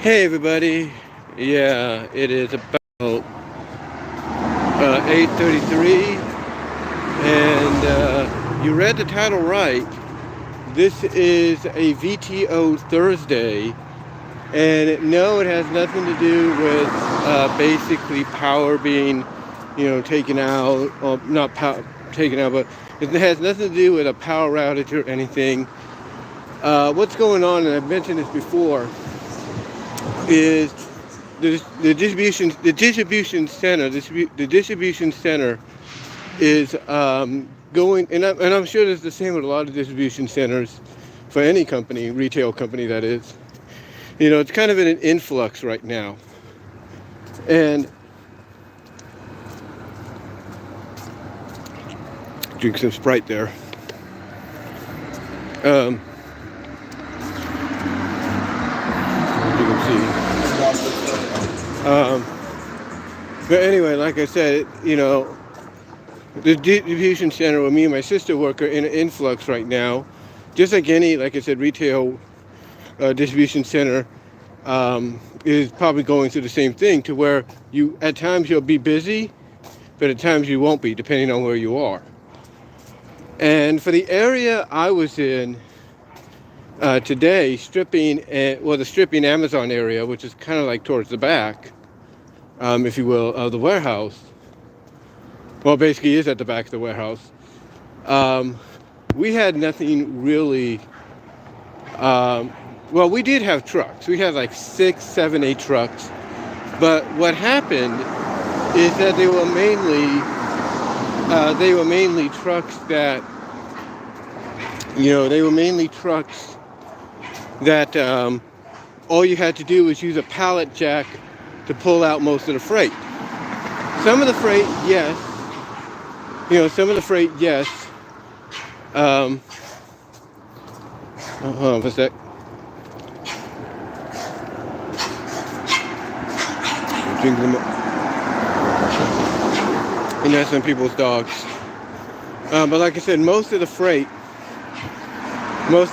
Hey everybody, yeah, it is about 8:33, and you read the title right. This is a VTO Thursday, and no, it has nothing to do with basically power being, taken out, or not taken out, but it has nothing to do with a power outage or anything. What's going on, and I've mentioned this before, is the distribution center is going, and I'm sure it's the same with a lot of distribution centers for any company, retail company that is. It's kind of in an influx right now, and drink some Sprite there. You can see. But anyway, like I said, the distribution center where me and my sister work are in an influx right now. Just like any, like I said, retail distribution center is probably going through the same thing, to where at times you'll be busy, but at times you won't be, depending on where you are. And for the area I was in today, the stripping Amazon area, which is kind of like towards the back, if you will, of the warehouse. Well, basically is at the back of the warehouse. We had nothing really. Well, we did have trucks. We had like 6, 7, 8 trucks. But what happened is that they were mainly trucks that, all you had to do was use a pallet jack to pull out most of the freight. Some of the freight, yes. Hold on for a sec. And that's some people's dogs. But like I said, most of the freight was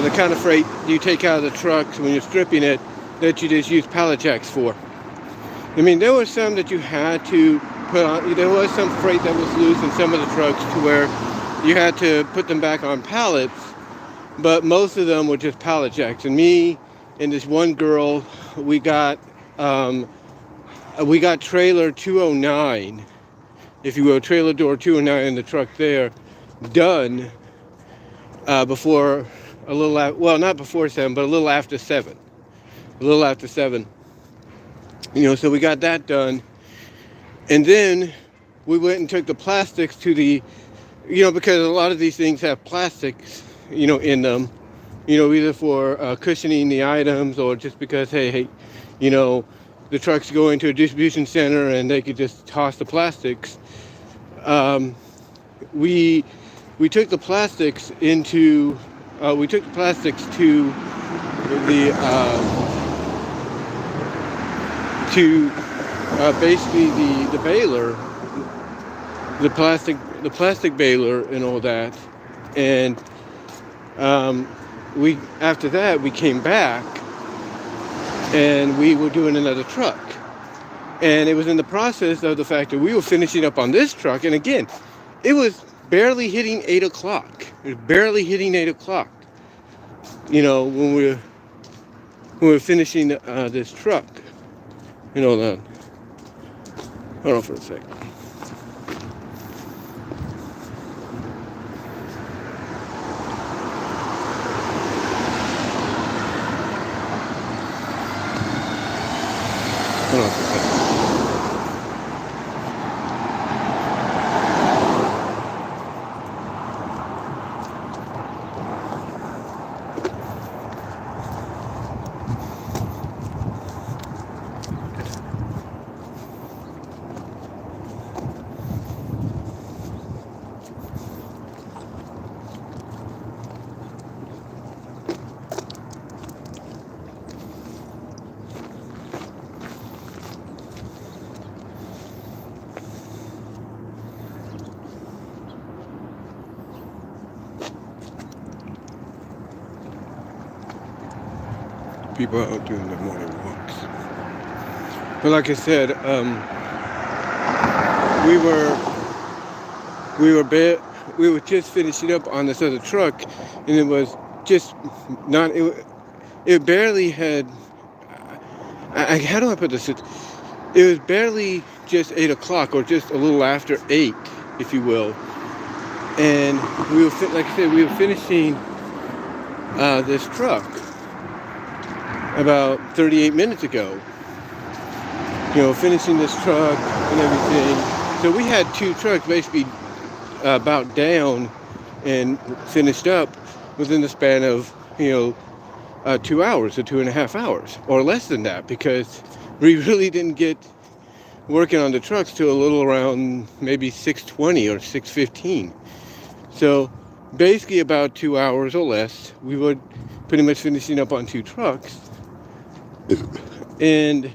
the kind of freight you take out of the trucks when you're stripping it, that you just use pallet jacks for. I mean, there were some that you had to put on. There was some freight that was loose in some of the trucks, to where you had to put them back on pallets, but most of them were just pallet jacks. And me and this one girl, we got trailer 209, if you will, trailer door 209 in the truck there, done before a little after, well, not before 7, but a little after 7. So we got that done. And then we went and took the plastics to the, because a lot of these things have plastics, in them, either for cushioning the items, or just because, hey, the trucks go into a distribution center and they could just toss the plastics. We took the plastics to the basically the baler, the plastic baler and all that. And after that we came back and we were doing another truck. And it was in the process of the fact that we were finishing up on this truck, and again, it was barely hitting 8 o'clock. When we were finishing this truck. Hold on for a sec. Hold on for a sec. People out doing their morning walks. But like I said, we were we were ba- we were just finishing up on this other truck, and it was just not. It barely had. How do I put this? It was barely just 8 o'clock, or just a little after 8, if you will. And we were, like I said, we were finishing this truck about 38 minutes ago. Finishing this truck and everything. So we had 2 trucks basically about down and finished up within the span of 2 hours or 2.5 hours, or less than that, because we really didn't get working on the trucks till a little around maybe 6:20 or 6:15. So basically about 2 hours or less, we were pretty much finishing up on 2 trucks. And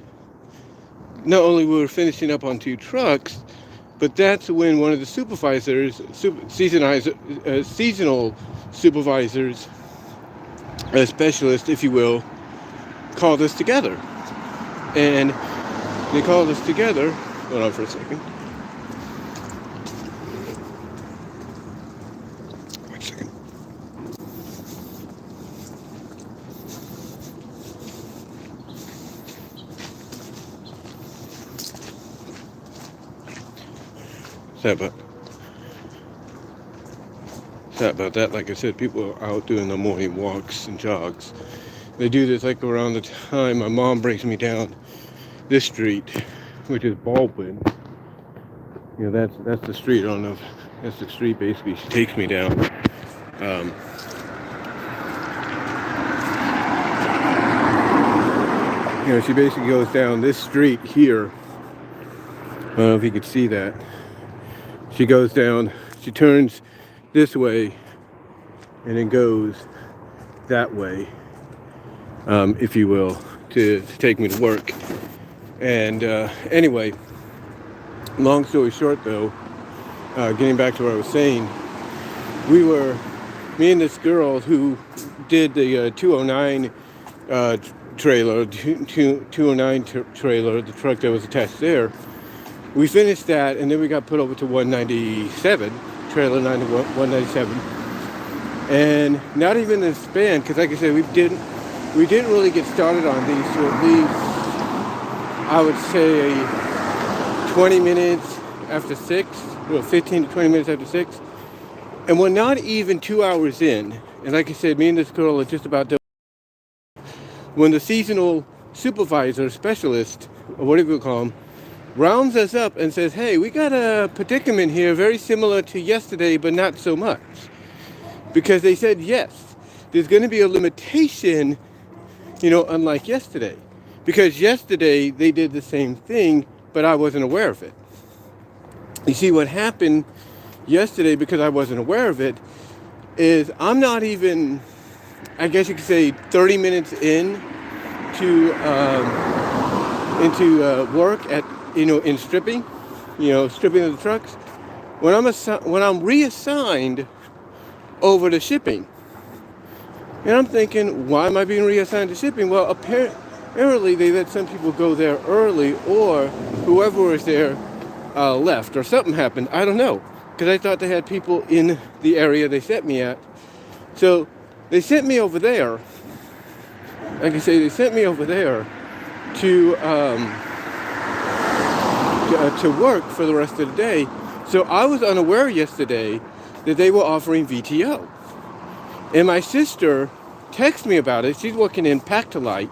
not only were we finishing up on 2 trucks, but that's when one of the supervisors, seasonal supervisors, a specialist, if you will, called us together. And they called us together. Hold on for a second. Wait a second. Sorry about that. Like I said, people are out doing their morning walks and jogs. They do this like around the time my mom brings me down this street, which is Baldwin. That's the street. I don't know if that's the street basically she takes me down. She basically goes down this street here. I don't know if you could see that. She goes down, she turns this way, and then goes that way, if you will, to take me to work. And anyway, long story short though, getting back to what I was saying, me and this girl who did the 209 trailer, 209 trailer, the truck that was attached there, we finished that, and then we got put over to 197, trailer 197, and not even in the span, because like I said, we didn't really get started on these till at least, I would say, 20 minutes after 6, 15 to 20 minutes after 6, and we're not even 2 hours in, and like I said, me and this girl are just about done, when the seasonal supervisor, specialist, or whatever you call him, rounds us up and says, hey, we got a predicament here very similar to yesterday, but not so much. Because they said, yes, there's going to be a limitation, unlike yesterday. Because yesterday they did the same thing, but I wasn't aware of it. You see, what happened yesterday, because I wasn't aware of it, is I'm not even, I guess you could say, 30 minutes in to into work at in stripping, stripping of the trucks, when I'm reassigned over to shipping. And I'm thinking, why am I being reassigned to shipping? Well, apparently they let some people go there early, or whoever was there left, or something happened. I don't know, because I thought they had people in the area they sent me at. So they sent me over there. Like I say, they sent me over there to work for the rest of the day. So I was unaware yesterday that they were offering VTO. And my sister texted me about it. She's working in Pactolite,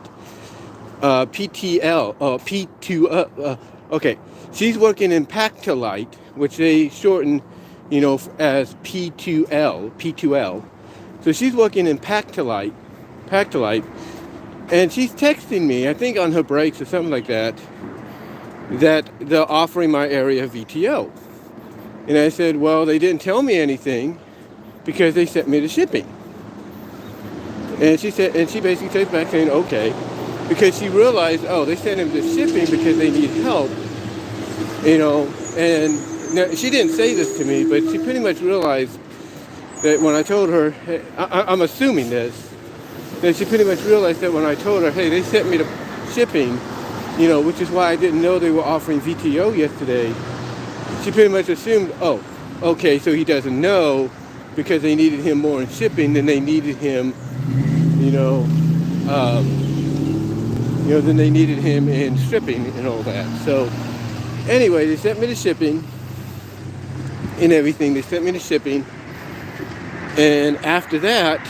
PTL, P2, okay. She's working in Pactolite, which they shorten, as P2L. So she's working in Pactolite, and she's texting me, I think on her breaks or something like that they're offering my area VTO. And I said, well, they didn't tell me anything because they sent me to shipping. And she basically takes back saying, okay, because she realized, oh, they sent him to shipping because they need help, and now, she didn't say this to me, but she pretty much realized that when I told her, I'm assuming this, then she pretty much realized that when I told her, hey, they sent me the shipping, which is why I didn't know they were offering VTO yesterday. She pretty much assumed, oh, okay, so he doesn't know because they needed him more in shipping than they needed him, than they needed him in stripping and all that. So anyway, they sent me the shipping and everything. They sent me the shipping. And after that,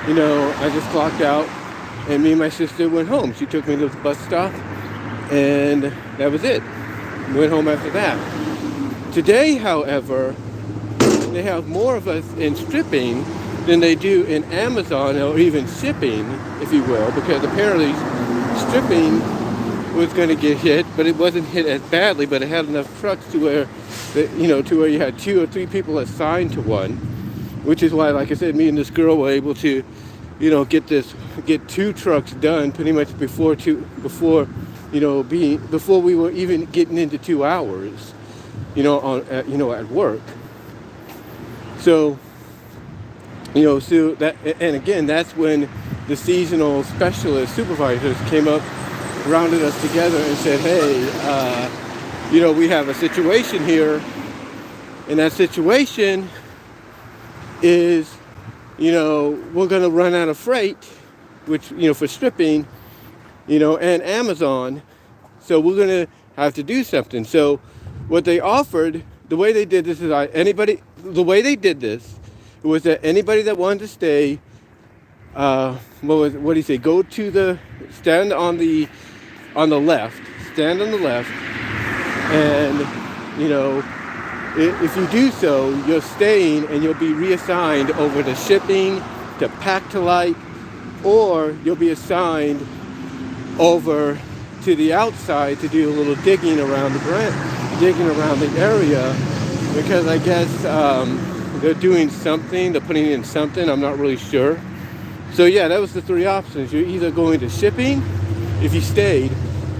I just clocked out and me and my sister went home. She took me to the bus stop and that was it. Went home after that. Today, however, they have more of us in stripping than they do in Amazon or even shipping, if you will, because apparently stripping was going to get hit, but it wasn't hit as badly, but it had enough trucks to where, to where you had 2 or 3 people assigned to one, which is why, like I said, me and this girl were able to, get 2 trucks done pretty much before we were even getting into 2 hours, at work. So, so that, and again, that's when the seasonal specialist supervisors came up, rounded us together and said, hey, we have a situation here, and that situation is, we're going to run out of freight, which, for stripping, and Amazon, so we're going to have to do something. So what they offered, the way they did this is what that anybody that wanted to stay, what do you say? Stand on the left, and if you do so, you're staying and you'll be reassigned over to shipping, to Pack-to-Light, or you'll be assigned over to the outside to do a little digging around the area, because I guess they're doing something, they're putting in something, I'm not really sure. So yeah, that was the 3 options. You're either going to shipping, if you stayed,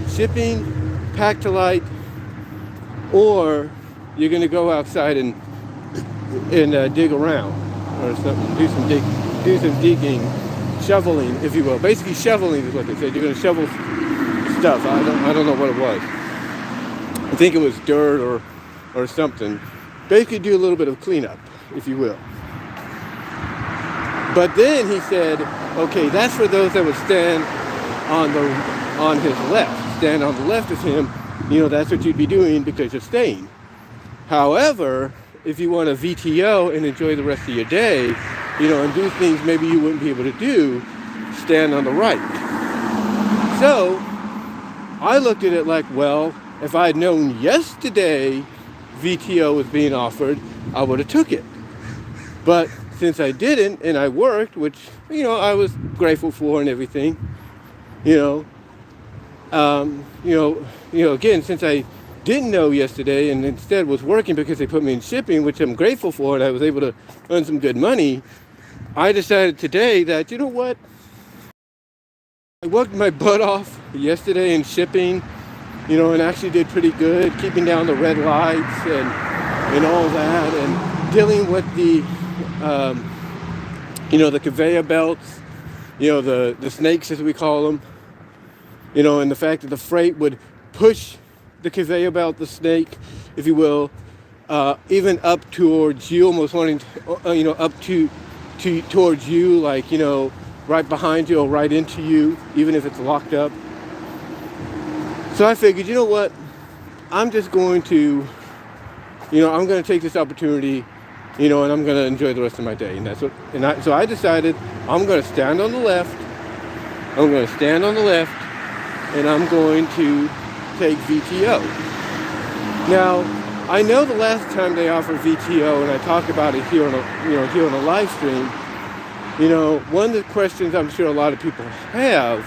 shipping, Pack-to-Light, or you're going to go outside and dig around or something, do some digging, shoveling, if you will. Basically, shoveling is what they said. You're going to shovel stuff. I don't know what it was. I think it was dirt or something. Basically, do a little bit of cleanup, if you will. But then he said, okay, that's for those that would stand on his left. Stand on the left of him. That's what you'd be doing because you're staying. However, if you want a VTO and enjoy the rest of your day, and do things maybe you wouldn't be able to do, stand on the right. So I looked at it like, well, if I had known yesterday VTO was being offered, I would have took it. But since I didn't and I worked, which, I was grateful for and everything, again, since I didn't know yesterday and instead was working because they put me in shipping, which I'm grateful for, and I was able to earn some good money, I decided today that, you know what, I worked my butt off yesterday in shipping, and actually did pretty good, keeping down the red lights and all that, and dealing with the, the conveyor belts, the snakes as we call them, and the fact that the freight would push the conveyor belt, the snake, if you will, even up towards you, almost wanting to, up towards you, like, right behind you or right into you, even if it's locked up. So I figured, you know what, I'm just going to, I'm going to take this opportunity, and I'm going to enjoy the rest of my day. And so I decided I'm going to stand on the left, and I'm going to take VTO. Now, I know the last time they offered VTO, and I talked about it here on a live stream, one of the questions I'm sure a lot of people have,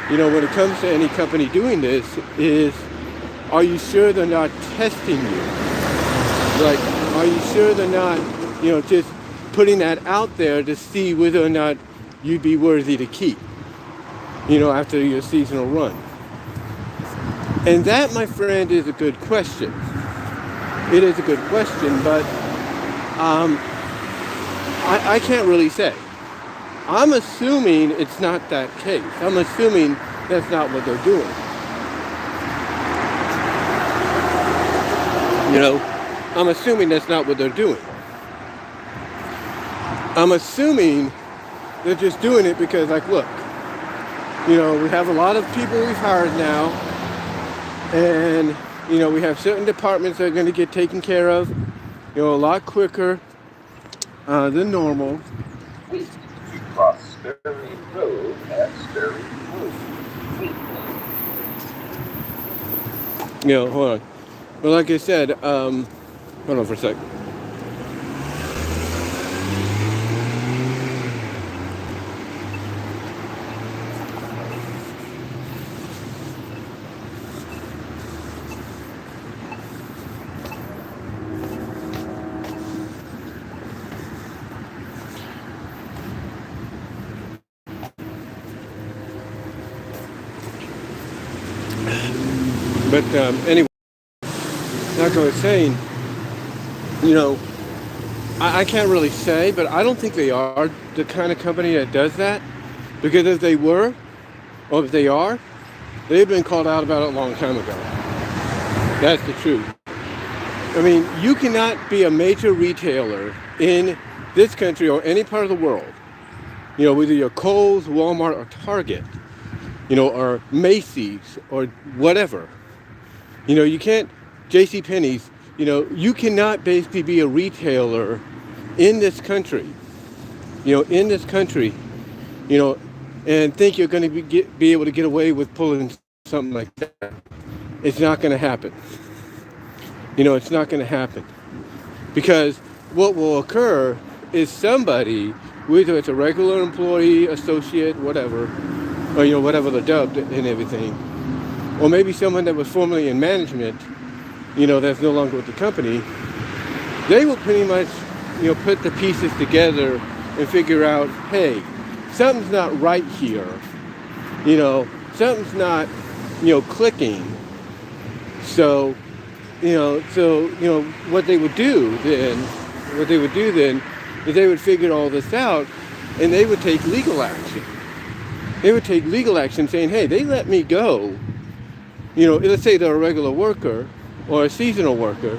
when it comes to any company doing this is, are you sure they're not testing you? Like, are you sure they're not, just putting that out there to see whether or not you'd be worthy to keep, after your seasonal run? And that, my friend, is a good question. It is a good question, but I can't really say. I'm assuming it's not that case. I'm assuming that's not what they're doing. I'm assuming that's not what they're doing. I'm assuming they're just doing it because, like, look, we have a lot of people we've hired now, and, we have certain departments that are going to get taken care of, a lot quicker than normal. Cross Sperry Road at Sperry Road. Hold on. But like I said, hold on for a sec. But anyway, like I was saying, I can't really say, but I don't think they are the kind of company that does that. Because if they were, or if they are, they've been called out about it a long time ago. That's the truth. I mean, you cannot be a major retailer in this country or any part of the world, whether you're Kohl's, Walmart, or Target, or Macy's, or whatever. You can't, JCPenney's, you cannot basically be a retailer in this country, and think you're going to be able to get away with pulling something like that. It's not going to happen. It's not going to happen. Because what will occur is somebody, whether it's a regular employee, associate, whatever, or, whatever they're dubbed and everything, or maybe someone that was formerly in management, that's no longer with the company, they will pretty much, put the pieces together and figure out, hey, something's not right here. Something's not, clicking. So, what they would do then is they would figure all this out, and they would take legal action. They would take legal action saying, hey, they let me go. Let's say they're a regular worker or a seasonal worker,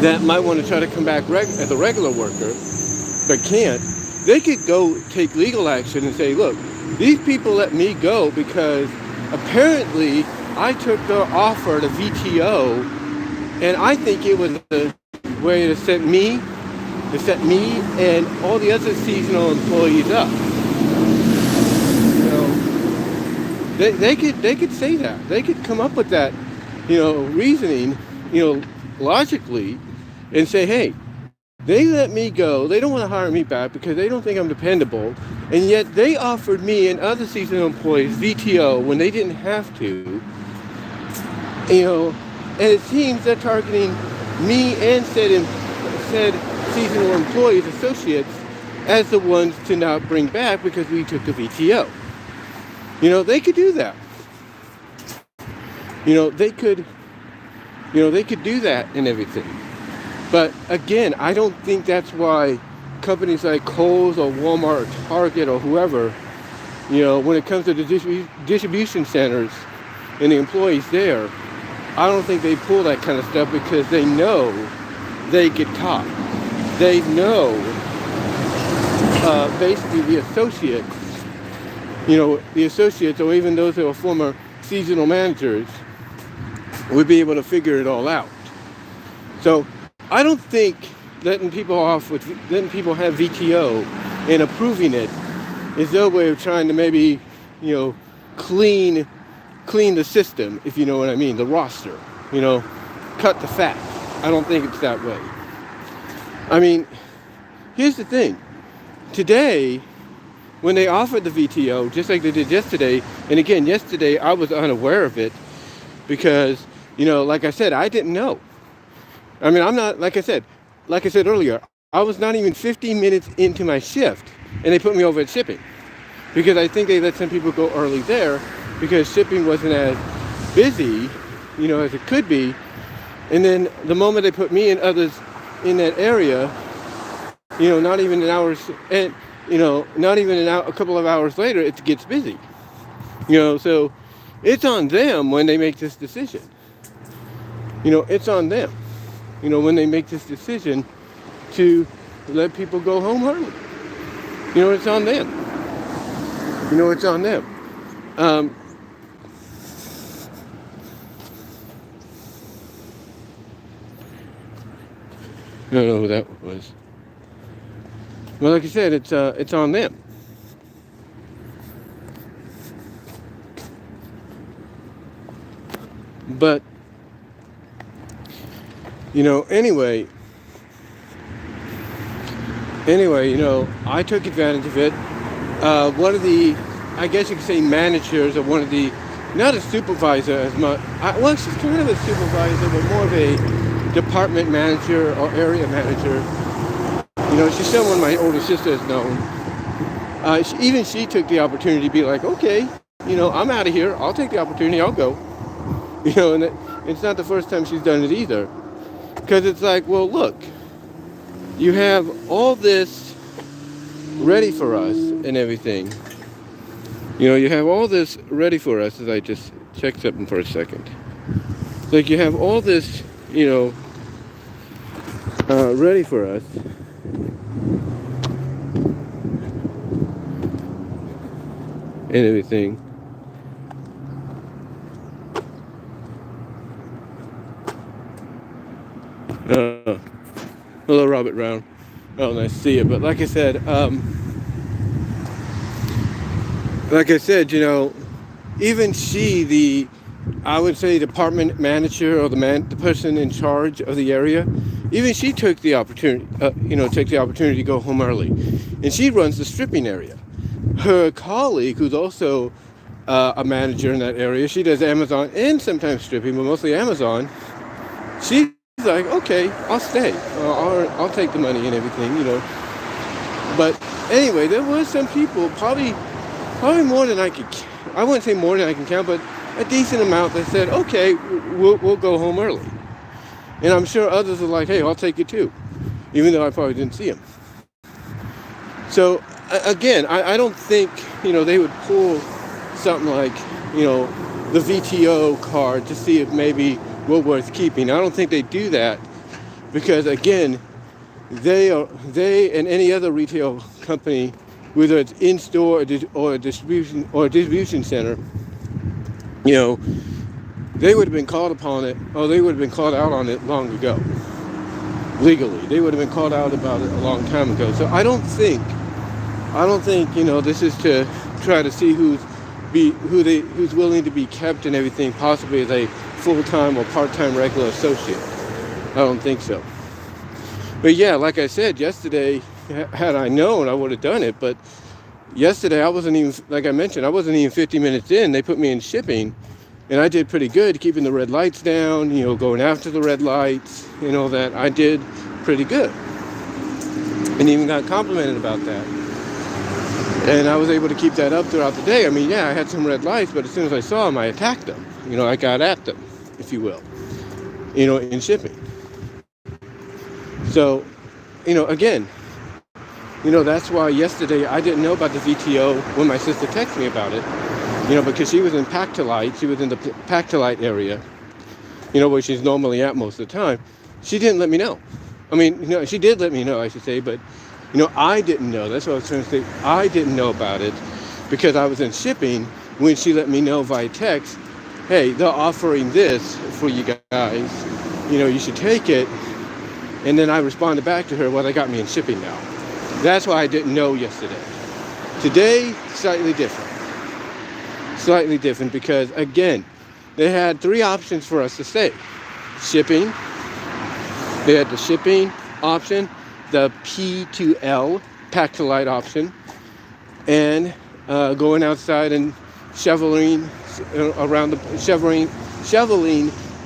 that might want to try to come back as a regular worker, but can't. They could go take legal action and say, look, these people let me go because apparently I took their offer to VTO, and I think it was a way to set me and all the other seasonal employees up. They could say that. They could come up with that, reasoning, logically, and say, hey, they let me go. They don't want to hire me back because they don't think I'm dependable. And yet they offered me and other seasonal employees VTO when they didn't have to. And it seems they're targeting me and said seasonal employees, associates, as the ones to not bring back because we took the VTO. They could do that. They could do that and everything. But again, I don't think that's why companies like Kohl's or Walmart or Target or whoever, when it comes to the distribution centers and the employees there, I don't think they pull that kind of stuff because they know they get caught. They know basically the associates or even those who are former seasonal managers would be able to figure it all out. So I don't think letting people have VTO and approving it is their way of trying to maybe, clean the system, if you know what I mean, the roster, cut the fat. I don't think it's that way. I mean, here's the thing. Today, when they offered the VTO, just like they did yesterday, and again, yesterday I was unaware of it because, like I said, I didn't know. I mean, I'm not, like I said earlier, I was not even 15 minutes into my shift, and they put me over at shipping because I think they let some people go early there because shipping wasn't as busy, as it could be. And then the moment they put me and others in that area, Not even an hour, and not even a couple of hours later, it gets busy. So it's on them when they make this decision. It's on them. When they make this decision to let people go home early. It's on them. It's on them. I don't know who that was. Well, like I said, it's on them. But anyway, I took advantage of it. One of the, I guess you could say, managers, or one of the, not a supervisor as much. Well, she's kind of a supervisor, but more of a department manager or area manager. She's someone my older sister has known. Even she took the opportunity to be like, okay, I'm out of here. I'll take the opportunity. I'll go. And it's not the first time she's done it either. Because it's like, well, look, you have all this ready for us and everything. You have all this ready for us, as I just checked something for a second. Like, you have all this, ready for us. And everything. Hello, Robert Brown. Oh, nice to see you. But like I said, even she, I would say, department manager, or the person in charge of the area, even she took the opportunity, to go home early, and she runs the stripping area. Her colleague, who's also a manager in that area, she does Amazon and sometimes stripping, but mostly Amazon. She's like, okay, I'll stay. I'll take the money and everything, But anyway, there was some people, probably more than I wouldn't say more than I can count, but a decent amount that said, okay, we'll go home early. And I'm sure others are like, hey, I'll take it too, even though I probably didn't see them. So again, I don't think, they would pull something like, the VTO card to see if maybe we're worth keeping. I don't think they do that because, again, they and any other retail company, whether it's in-store or a distribution center, they would have been called upon it, or they would have been called out on it long ago. Legally, they would have been called out about it a long time ago. So I don't think, this is to try to see who's willing to be kept and everything, possibly as a full-time or part-time regular associate. I don't think so. But yeah, like I said, yesterday, had I known, I would have done it. But yesterday, I wasn't even 50 minutes in. They put me in shipping, and I did pretty good, keeping the red lights down, going after the red lights, that I did pretty good. And even got complimented about that. And I was able to keep that up throughout the day. I mean, yeah, I had some red lights, but as soon as I saw them, I attacked them. I got at them, if you will, in shipping. So, again, that's why yesterday I didn't know about the VTO when my sister texted me about it, because she was in Pack-to-Light. She was in the Pack-to-Light area, where she's normally at most of the time. She didn't let me know. I mean, she did let me know, I should say, but I didn't know. That's what I was trying to say. I didn't know about it because I was in shipping when she let me know via text, hey, they're offering this for you guys. You should take it. And then I responded back to her, well, they got me in shipping now. That's why I didn't know yesterday. Today, slightly different. Slightly different because, again, they had 3 options for us to stay. Shipping. They had the shipping option, the P2L, Pack-to-Light option, and going outside and shoveling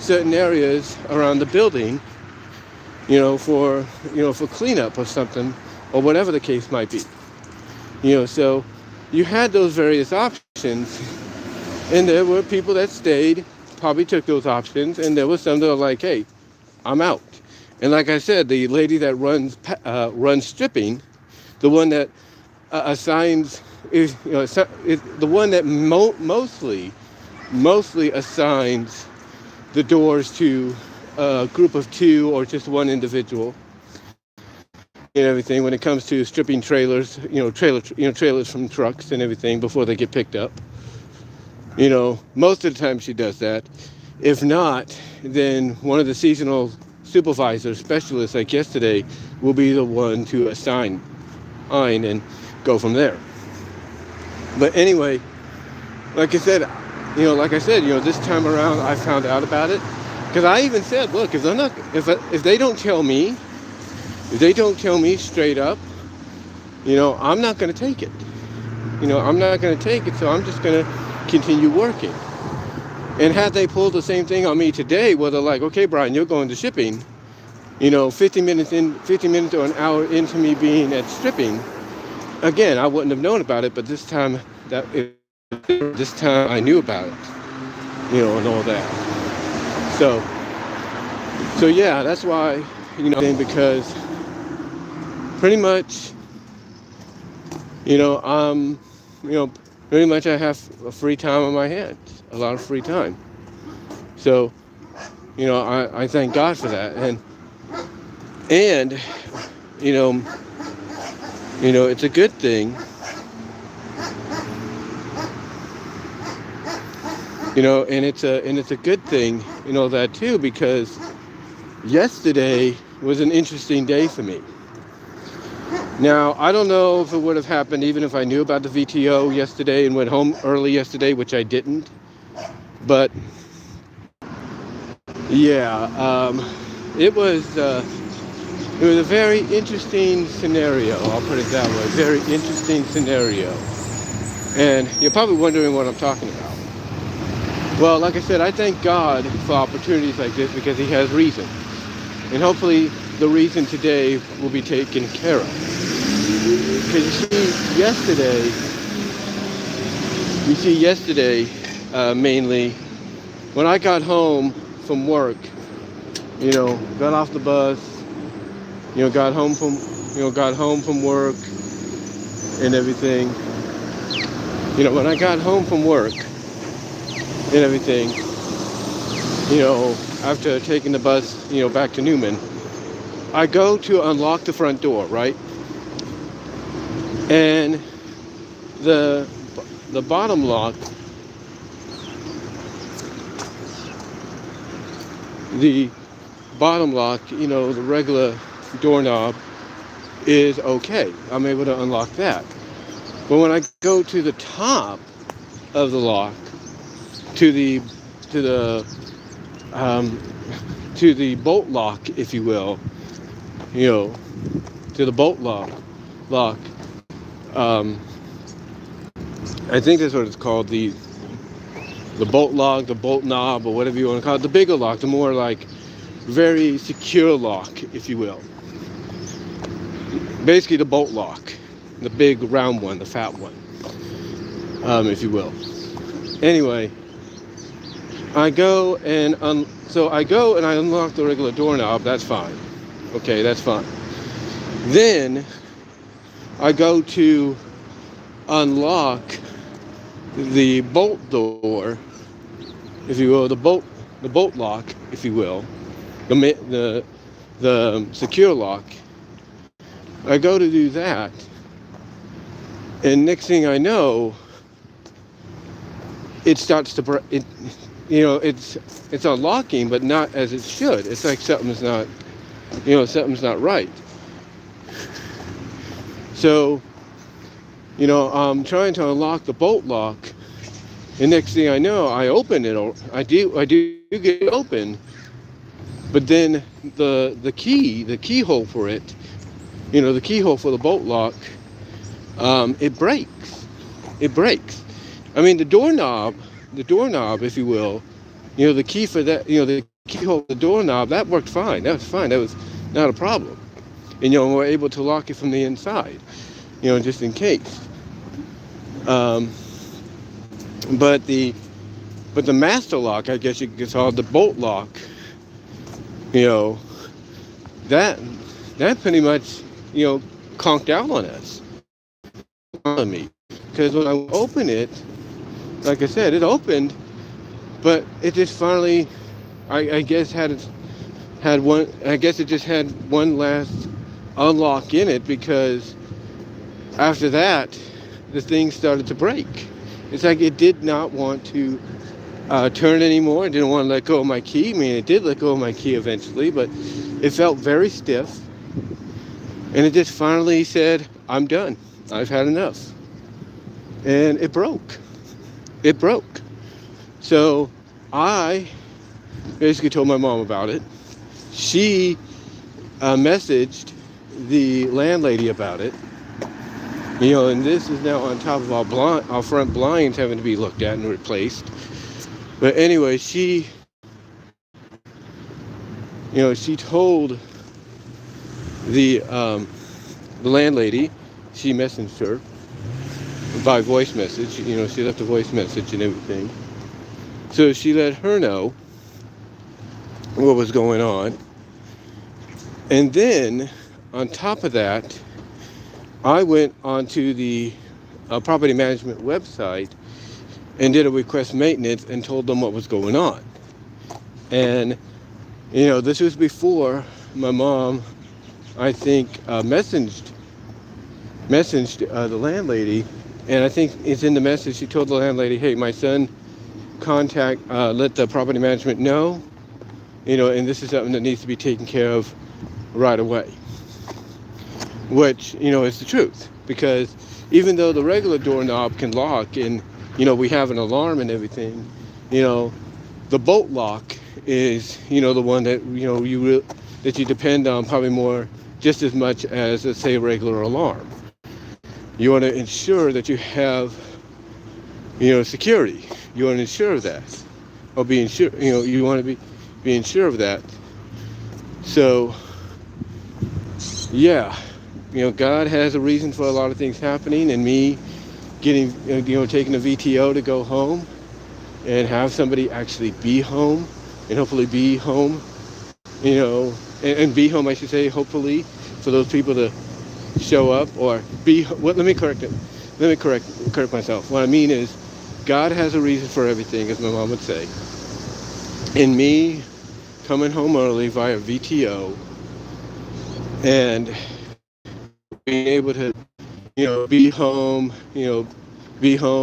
certain areas around the building, for cleanup or something, or whatever the case might be. So you had those various options, and there were people that stayed, probably took those options, and there was some that were like, hey, I'm out. And like I said, the lady that runs stripping, the one that assigns is, is the one that mostly assigns the doors to a group of two or just one individual and everything when it comes to stripping trailers, trailers from trucks and everything before they get picked up. Most of the time she does that. If not, then one of the seasonal supervisors, specialists like yesterday, will be the one to assign and go from there. But anyway, like I said, this time around I found out about it because I even said, look, if they don't tell me, straight up, I'm not going to take it. I'm not going to take it, so I'm just going to continue working. And had they pulled the same thing on me today, where they're like, okay, Brian, you're going to shipping, 50 minutes or an hour into me being at stripping, again, I wouldn't have known about it, but this time I knew about it, and all that. So yeah, that's why, because pretty much, pretty much I have a free time on my hands, a lot of free time. So, I thank God for that. And it's a good thing, and it's a good thing, that too, because yesterday was an interesting day for me. Now, I don't know if it would have happened even if I knew about the VTO yesterday and went home early yesterday, which I didn't. But yeah, it was a very interesting scenario. I'll put it that way. Very interesting scenario. And you're probably wondering what I'm talking about. Well, like I said, I thank God for opportunities like this because He has reason. And hopefully the reason today will be taken care of. Because you see, yesterday, mainly, when I got home from work, got off the bus, got home from work and everything. When I got home from work and everything, after taking the bus, back to Newman, I go to unlock the front door, right? And the bottom lock, the regular doorknob is okay. I'm able to unlock that. But when I go to the top of the lock, to the bolt lock, if you will, to the bolt lock. I think that's what it's called, the bolt lock, the bolt knob, or whatever you want to call it, the bigger lock, the more like very secure lock, if you will. Basically the bolt lock, the big round one, the fat one, if you will. Anyway, I go and I unlock the regular doorknob. That's fine. Okay, that's fine. Then I go to unlock the bolt door, if you will, the bolt lock, if you will, the secure lock. I go to do that, and next thing I know, it starts to it's unlocking, but not as it should. It's like something's not right. So, I'm trying to unlock the bolt lock, and next thing I know, I open it. I do get it open, but then the keyhole for it, the keyhole for the bolt lock, it breaks. It breaks. I mean, the doorknob, if you will, the key for that, the keyhole for the doorknob, that worked fine. That was fine. That was not a problem. And we're able to lock it from the inside, just in case. But the master lock, I guess you could call it, the bolt lock, that that pretty much, conked out on us, on me. Because when I opened it, like I said, it opened, but it just finally, I guess had one. I guess it just had one last unlock in it, because after that, the thing started to break. It's like it did not want to turn anymore. It didn't want to let go of my key. I mean, it did let go of my key eventually, but it felt very stiff. And it just finally said, I'm done. I've had enough. And it broke. It broke. So I basically told my mom about it. She messaged the landlady about it. And this is now on top of our front blinds having to be looked at and replaced. But anyway, she told the landlady. She messaged her by voice message. She left a voice message and everything. So she let her know what was going on. And then, on top of that, I went onto the property management website and did a request maintenance and told them what was going on. And, this was before my mom, I think, messaged the landlady. And I think it's in the message, she told the landlady, hey, my son let the property management know, and this is something that needs to be taken care of right away. Which, is the truth. Because even though the regular doorknob can lock and, we have an alarm and everything, the bolt lock is, the one that, that you depend on probably more, just as much as, let's say, a regular alarm. You want to ensure that you have, security. You want to ensure of that. Or be ensure, you want to be ensure of that. So, yeah. God has a reason for a lot of things happening, and me getting, taking a VTO to go home and have somebody actually be home, and hopefully be home, and be home, I should say, hopefully, for those people to show up or be. Let me correct it. Let me correct myself. What I mean is, God has a reason for everything, as my mom would say. And me coming home early via VTO and being able to, be home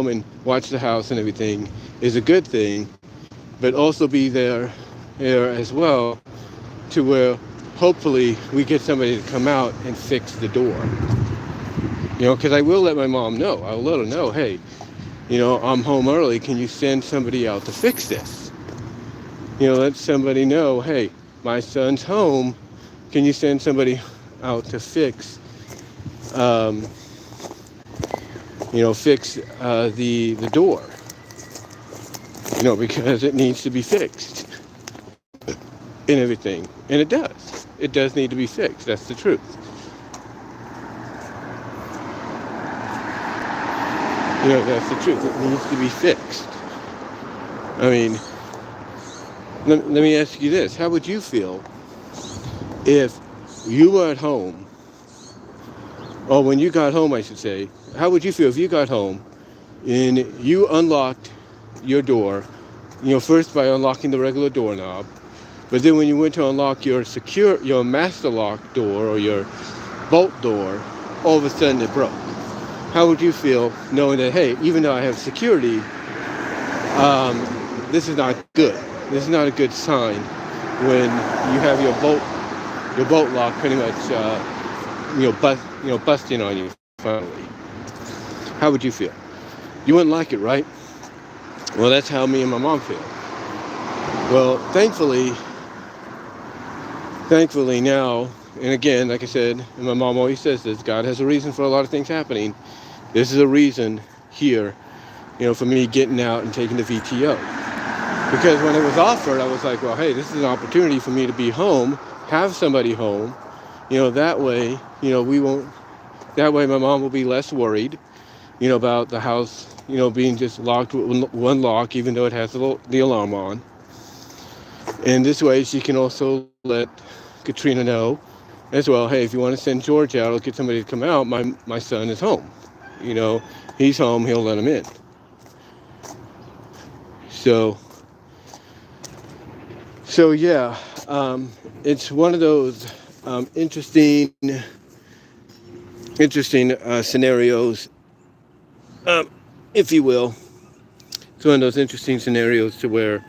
and watch the house and everything is a good thing, but also be there as well, to where hopefully we get somebody to come out and fix the door. Because I will let my mom know. I'll let her know, hey, I'm home early. Can you send somebody out to fix this? Let somebody know, hey, my son's home. Can you send somebody out to fix the door, because it needs to be fixed and everything. And it does. It does need to be fixed. That's the truth. That's the truth. It needs to be fixed. I mean, let me ask you this. How would you feel if you were at home, or when you got home, I should say, how would you feel if you got home and you unlocked your door, first by unlocking the regular doorknob, but then when you went to unlock your master lock door or your bolt door, all of a sudden it broke? How would you feel knowing that, hey, even though I have security, this is not good. This is not a good sign when you have your bolt lock pretty much, busting on you finally. How would you feel? You wouldn't like it, right? Well, that's how me and my mom feel. Well, thankfully now, and again, like I said, and my mom always says this, God has a reason for a lot of things happening. This is a reason here, for me getting out and taking the VTO. Because when it was offered, I was like, well, hey, this is an opportunity for me to be home, have somebody home, that way, that way my mom will be less worried, about the house, being just locked with one lock, even though it has the alarm on. And this way she can also let Katrina know, as well. Hey, if you want to send George out or get somebody to come out, my son is home. You know, he's home. He'll let him in. So yeah, it's one of those interesting scenarios, if you will. It's one of those interesting scenarios to where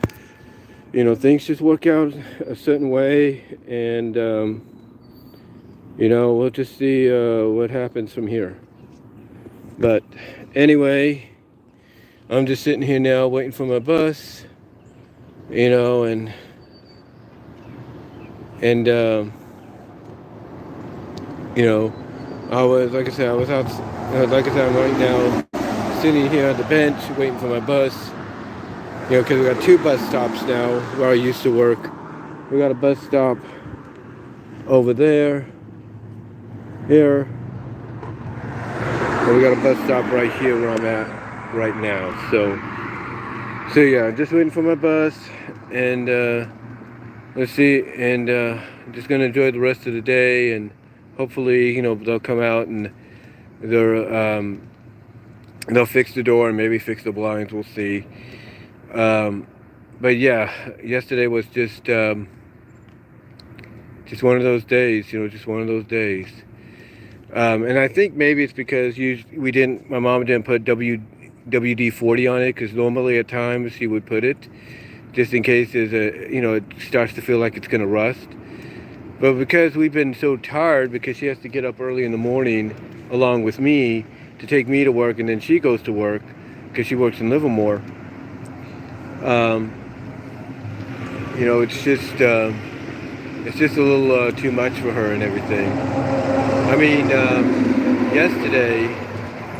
things just work out a certain way, and we'll just see what happens from here. But anyway, I'm just sitting here now waiting for my bus, and and I was, like I said, I was out, like I said, I'm right now sitting here on the bench waiting for my bus. Because we got 2 bus stops now where I used to work. We got a bus stop over there, here, and we got a bus stop right here where I'm at right now. So yeah, just waiting for my bus, and let's see, and just gonna enjoy the rest of the day, and hopefully, they'll come out and they'll fix the door and maybe fix the blinds. We'll see. But yeah, yesterday was just one of those days, just one of those days. And I think maybe it's because my mom didn't put WD-40 on it, because normally at times she would put it just in case it starts to feel like it's going to rust. But because we've been so tired, because she has to get up early in the morning along with me to take me to work, and then she goes to work because she works in Livermore. It's just a little too much for her and everything. I mean, yesterday,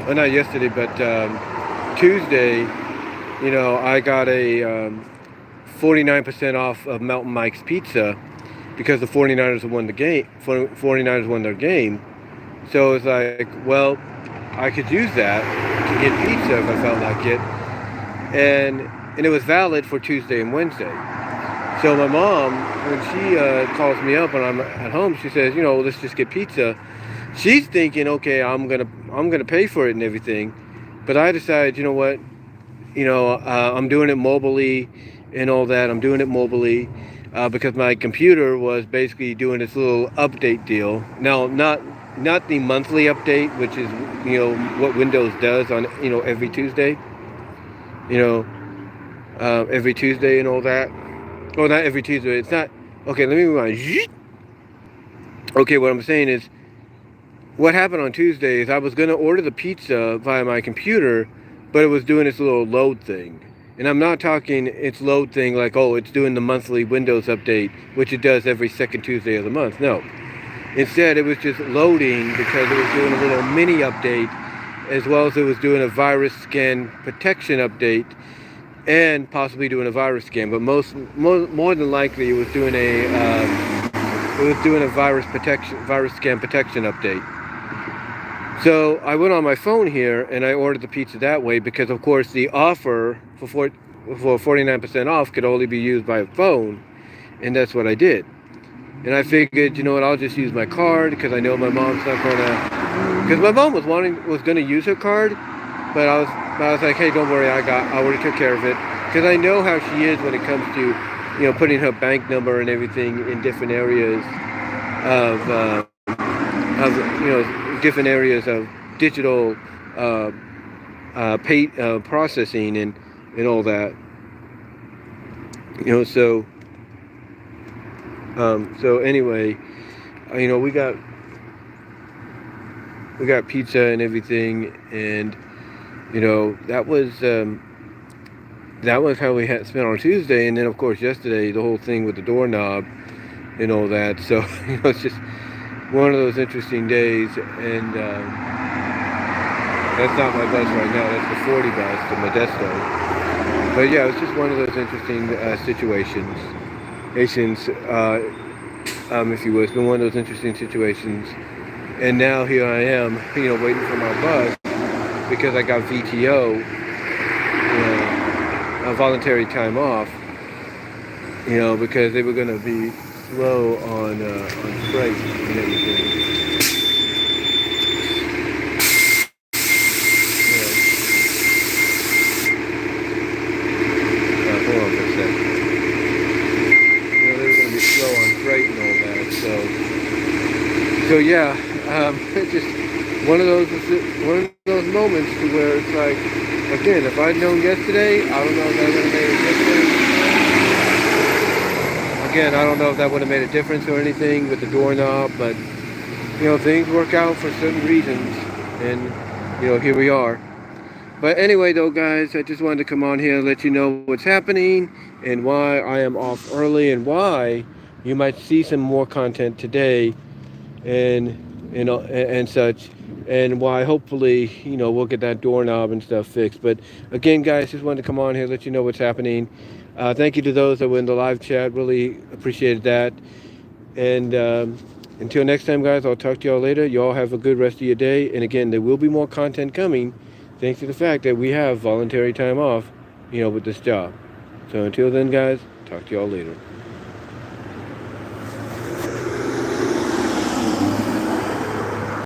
well, not yesterday, but Tuesday, I got a 49% off of Mountain Mike's Pizza because the 49ers won the game. 49ers won their game. So it's like, well, I could use that to get pizza if I felt like it. And it was valid for Tuesday and Wednesday. So my mom, when she calls me up when I'm at home, she says, let's just get pizza. She's thinking, okay, I'm gonna pay for it and everything. But I decided, you know what, I'm doing it mobily and all that. I'm doing it mobily because my computer was basically doing this little update deal. Now, not the monthly update, which is what Windows does on every Tuesday. Every Tuesday and all that. Oh, not every Tuesday. It's not. Okay, let me rewind. Okay, what I'm saying is, what happened on Tuesday is I was going to order the pizza via my computer, but it was doing this little load thing. And I'm not talking its load thing like, oh, it's doing the monthly Windows update, which it does every second Tuesday of the month. No. Instead, it was just loading because it was doing a little mini update, as well as it was doing a virus scan protection update, and possibly doing a virus scan. But more than likely, it was doing a virus scan protection update. So I went on my phone here and I ordered the pizza that way because, of course, the offer for 49% off could only be used by a phone, and that's what I did. And I figured, you know what, I'll just use my card because I know my mom's not gonna. Because my mom was gonna use her card, but I was like, hey, don't worry, I already took care of it, because I know how she is when it comes to, putting her bank number and everything in different areas different areas of digital pay processing and all that. So anyway, we got pizza and everything, and that was how we had spent on Tuesday. And then, of course, yesterday, the whole thing with the doorknob and all that. So it's just one of those interesting days. And that's not my bus right now, that's the 40 bus, the Modesto. But yeah, it's just one of those interesting situations, if you will. It's been one of those interesting situations. And now here I am, waiting for my bus, because I got VTO, a voluntary time off, because they were going to be slow on freight and everything. Hold on for a second. They're going to be slow on freight and all that. So yeah, it's just one of those moments to where it's like, again, if I'd known yesterday, I don't know if that would have made a difference. Again, I don't know if that would have made a difference or anything with the doorknob, but things work out for certain reasons, and here we are. But anyway, though, guys, I just wanted to come on here and let you know what's happening and why I am off early and why you might see some more content today and such, and why hopefully we'll get that doorknob and stuff fixed. But again, guys, just wanted to come on here and let you know what's happening. Thank you to those that were in the live chat. Really appreciated that. And until next time, guys, I'll talk to y'all later. Y'all have a good rest of your day. And again, there will be more content coming thanks to the fact that we have voluntary time off with this job. So until then, guys, talk to y'all later.